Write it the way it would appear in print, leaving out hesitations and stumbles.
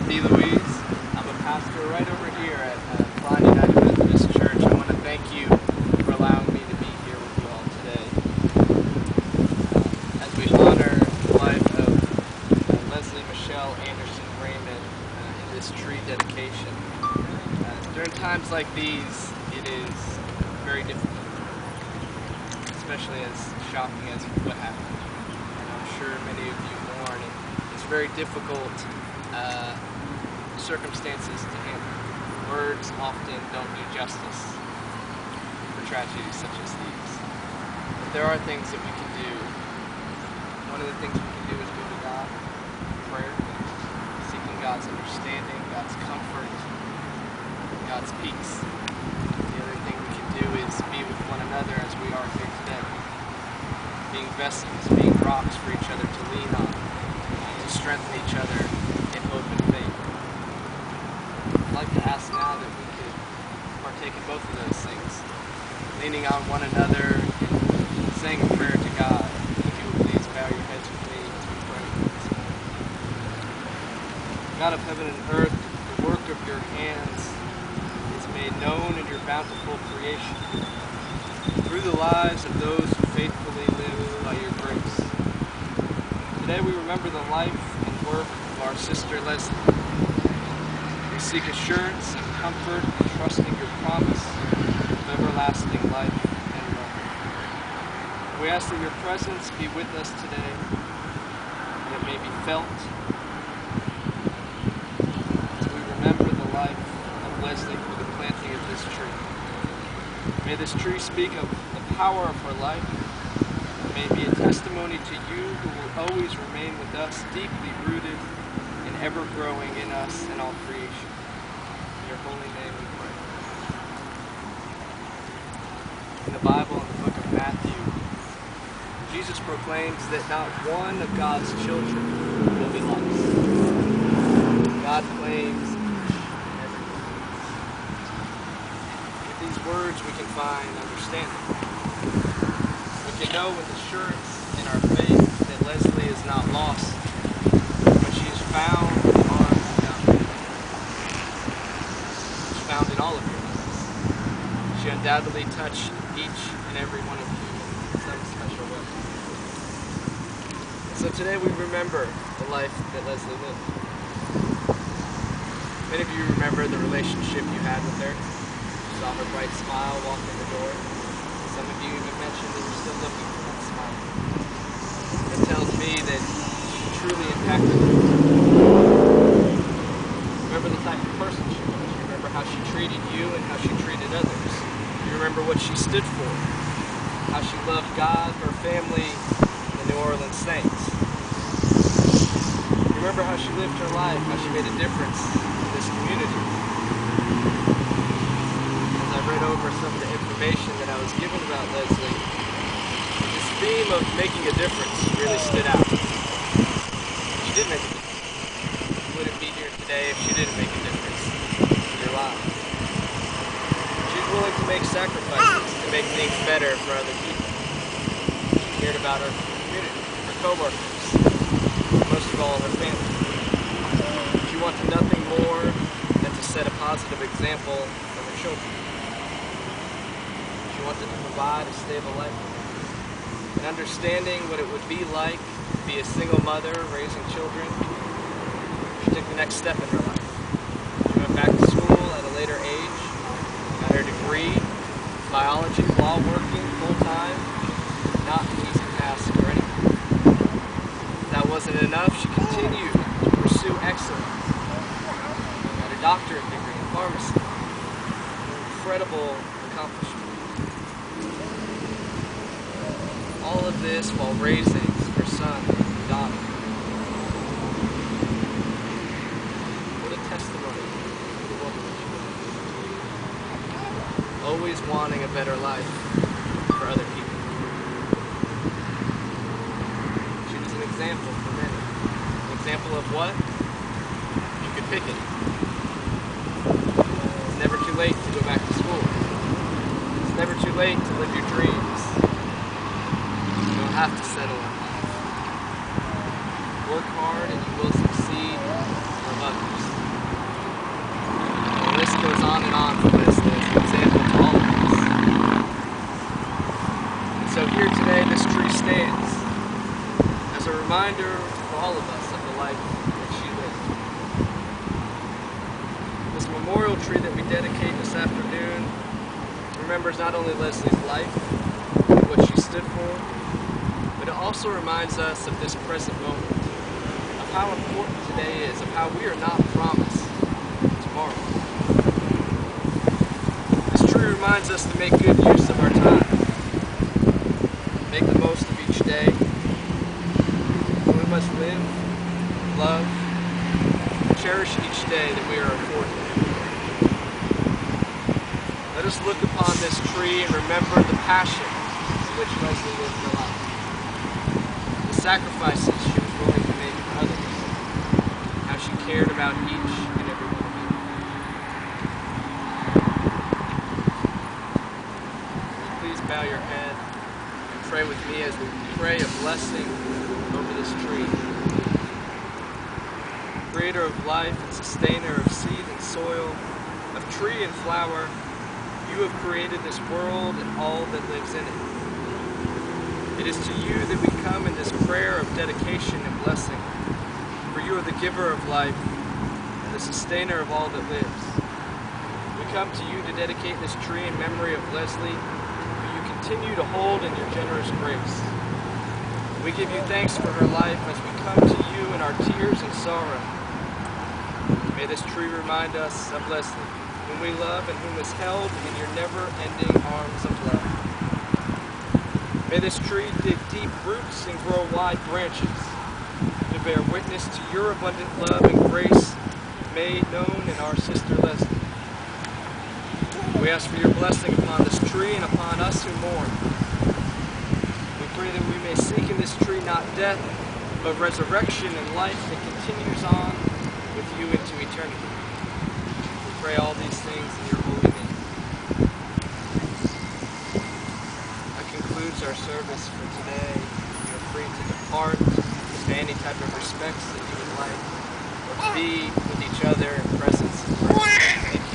D. Louise. I'm a pastor right over here at Klein United Methodist Church. I want to thank you for allowing me to be here with you all today. As we honor the life of Leslie Michelle Anderson Raymond in this tree dedication. During times like these, it is very difficult, especially as shocking as what happened. And I'm sure many of you mourn. It's very difficult circumstances to handle. Words often don't do justice for tragedies such as these. But there are things that we can do. One of the things we can do is go to God in prayer, seeking God's understanding, God's comfort, God's peace. The other thing we can do is be with one another as we are here today. Being vessels, being rocks for each other to lean on, to strengthen each other in hope and faith. I'd like to ask now that we could partake in both of those things, leaning on one another and saying a prayer to God. If you would please bow your heads with me as we pray. God of heaven and earth, the work of your hands is made known in your bountiful creation through the lives of those who faithfully live by your grace. Today we remember the life and work of our sister Leslie. We seek assurance and comfort in trusting your promise of everlasting life and love. We ask that your presence be with us today, that it may be felt as we remember the life of Leslie through the planting of this tree. May this tree speak of the power of her life. May it be a testimony to you who will always remain with us, deeply rooted and ever growing in us and all creation. In your holy name we pray. In the Bible, in the book of Matthew, Jesus proclaims that not one of God's children will be lost. God claims everyone. With these words we can find understanding. We can know with assurance in our faith that Leslie is not lost, but she is found in the arms of God. She's found in all of your lives. She undoubtedly touched each and every one of you in some special way. And so today we remember the life that Leslie lived. Many of you remember the relationship you had with her. You saw her bright smile walk in the door. Some of you even mentioned that you're still looking for that smile. It tells me that she truly impacted you. Remember the type of person she was. You remember how she treated you and how she treated others. You remember what she stood for, how she loved God, her family, and the New Orleans Saints. You remember how she lived her life, how she made a difference in this community. As I read over some of the information that I was given about Leslie, this theme of making a difference really stood out. She did make a difference. You wouldn't be here today if she didn't make a difference in your life. She's willing to make sacrifices to make things better for other people. She cared about her community, her co-workers, and most of all, her family. She wanted nothing more than to set a positive example for her children. She wanted to provide a stable life for them. And understanding what it would be like to be a single mother raising children, she took the next step in her life. She went back to school at a later age, got her degree, biology, while working full-time, not an easy task for anyone. If that wasn't enough, she continued to pursue excellence. Got a doctorate degree in pharmacy. An incredible accomplishment. All of this while raising her son and daughter. What a testimony to the woman that she was. Always wanting a better life for other people. She was an example for many. An example of what? You could pick it. It's never too late to go back to school. It's never too late to live your dreams. You don't have to settle in life. Work hard and you will succeed for others. reminder for all of us of the life that she lived. This memorial tree that we dedicate this afternoon remembers not only Leslie's life and what she stood for, but it also reminds us of this present moment, of how important today is, of how we are not promised tomorrow. This tree reminds us to make good use of our time, make the most of each day. We must live, love, cherish each day that we are afforded. Let us look upon this tree and remember the passion in which Leslie lived her life, the sacrifices she was willing to make for others, how she cared about each and every one of them. Will you please bow your head and pray with me as we pray a blessing over this tree. Creator of life and sustainer of seed and soil, of tree and flower, you have created this world and all that lives in it. It is to you that we come in this prayer of dedication and blessing, for you are the giver of life and the sustainer of all that lives. We come to you to dedicate this tree in memory of Leslie, who you continue to hold in your generous grace. We give you thanks for her life as we come to you in our tears and sorrow. May this tree remind us of Leslie, whom we love and whom is held in your never-ending arms of love. May this tree dig deep roots and grow wide branches to bear witness to your abundant love and grace made known in our sister Leslie. We ask for your blessing upon this tree and upon us who mourn. We pray that we may seek in this tree not death, but resurrection and life that continues on with you into eternity. We pray all these things in your holy name. That concludes our service for today. You're free to depart, to pay any type of respects that you would like, or to be with each other in presence and prayer.